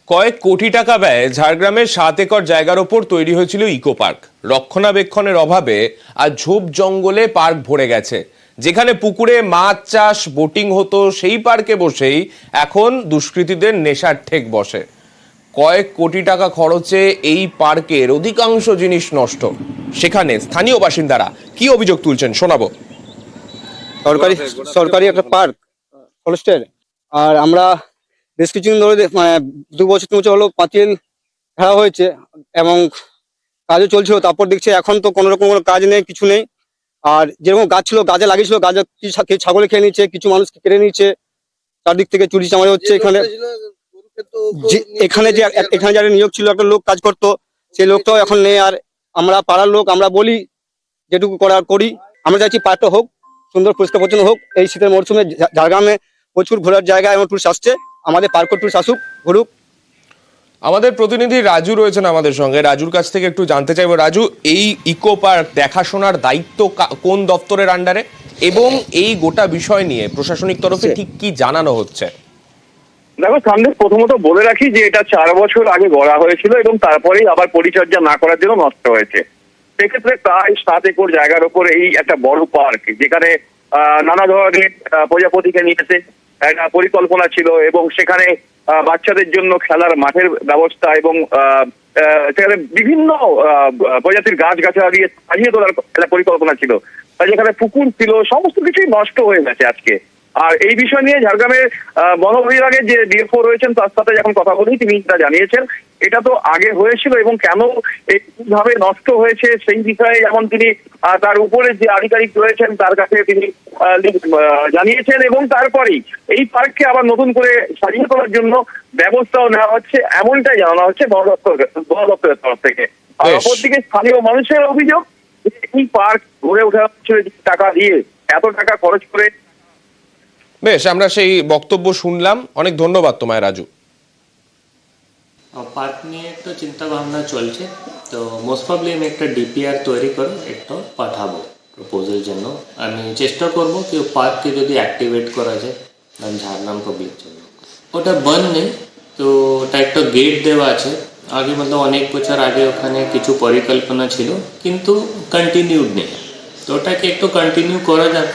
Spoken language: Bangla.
কয়েক কোটি টাকা ব্যয়ে ঝাড়গ্রামের 7 একর জায়গার ওপর তৈরি হয়েছিল ইকো পার্ক। রক্ষণাবেক্ষণের অভাবে আর ঝোপ জঙ্গলে পার্ক ভরে গেছে। যেখানে পুকুরে মাছ চাষ, বোটিং হতো, সেই পার্কে বসেই এখন দুষ্কৃতীদের নেশার ঠেক বসে। কয়েক কোটি টাকা খরচে এই পার্কের অধিকাংশ জিনিস নষ্ট। সেখানে স্থানীয় বাসিন্দারা কি অভিযোগ তুলছেন শোনাবো। সরকারি সরকারি একটা পার্ক ফরেস্টের, আর আমরা বেশ কিছুদিন ধরে 2 বছর 3 বছর হলো পাঁচিল ঘেরা হয়েছে এবং কাজও চলছিল। তারপর দেখছি এখন তো কোনো রকম কোনো কাজ নেই, কিছু নেই। আর যেরকম গাছ ছিল, গাছে লাগিয়েছিল, গাছ ছাগলে খেয়ে নিচ্ছে, কিছু মানুষ কেড়ে নিচ্ছে, চারদিক থেকে চুরি চামারি হচ্ছে। এখানে যারা নিয়োগ ছিল, একটা লোক কাজ করতো, সেই লোকটাও এখন নেই। আর আমরা পাড়ার লোক, আমরা বলি যেটুকু করার করি। আমরা চাইছি পার্কটা হোক, সুন্দর পরিষ্কার পরিচ্ছন্ন হোক। এই শীতের মরশুমে ঝাড়গ্রামে প্রচুর ঘোরার জায়গা এবং টুরিস্ট আসছে, আমাদের পার্ক টুরিস্ট আসুক, ঘুরুক। আমাদের প্রতিনিধি রাজু রয়েছেন আমাদের সঙ্গে। রাজুর কাছ থেকে একটু জানতে চাইবো, রাজু, এই ইকো পার্ক দেখাশোনার দায়িত্ব কোন দপ্তরের আন্ডারে, এবং এই গোটা বিষয় নিয়ে প্রশাসনিক তরফে ঠিক কি জানানো হচ্ছে? দেখো, সামনে প্রথমত বলে রাখি যে এটা 4 বছর আগে গড়া হয়েছিল এবং তারপরেই আবার পরিচর্যা না করার জন্য নষ্ট হয়েছে। সেক্ষেত্রে প্রায় 7 একর জায়গার উপর এই একটা বড় পার্ক, যেখানে নানা ধরনের প্রজাপতিকে নিয়েছে একটা পরিকল্পনা ছিল এবং সেখানে বাচ্চাদের জন্য খেলার মাঠের ব্যবস্থা এবং সেখানে বিভিন্ন প্রজাতির গাছগাছালি দিয়ে সাজিয়ে তোলার একটা পরিকল্পনা ছিল। যেখানে পুকুর ছিল, সমস্ত কিছুই নষ্ট হয়ে গেছে আজকে। আর এই বিষয় নিয়ে ঝাড়গ্রামের বন বিভাগের যে ডিএফও রয়েছেন, তার সাথে যখন কথা বলি তিনি তা জানিয়েছেন এটা তো আগে হয়েছিল এবং কেন এইভাবে নষ্ট হয়েছে সেই বিষয়ে যেমন তিনি তার উপরে যে আধিকারিক রয়েছেন তার কাছে তিনি জানিয়েছেন এবং তারপরেই এই পার্ককে আবার নতুন করে সাজিয়ে তোলার জন্য ব্যবস্থাও নেওয়া হচ্ছে, এমনটাই জানানো হচ্ছে বন দপ্তরের তরফ থেকে। আর অপরদিকে স্থানীয় মানুষের অভিযোগ এই পার্ক গড়ে ওঠা হচ্ছে টাকা দিয়ে, এত টাকা খরচ করে। বেশ, আমরা সেই বক্তব্য শুনলাম। অনেক ধন্যবাদ তোমায় রাজু। পার্ক নিয়ে একটু চিন্তা ভাবনা চলছে, তো মোস্ট প্রবলি আমি একটা ডিপিআর তৈরি করে একটু পাঠাবো প্রপোজাল জন্য। আমি চেষ্টা করব কি পার্ককে যদি অ্যাক্টিভেট করা যায় ঝাড়গ্রাম পাবলিক জন্য। ওটা বন্ধ নেই, তো ওটা একটা গেট দেওয়া আছে আগে, মতলব অনেক বছর আগে ওখানে কিছু পরিকল্পনা ছিল কিন্তু কন্টিনিউড নেই, তো ওটাকে একটু কন্টিনিউ করা যাক।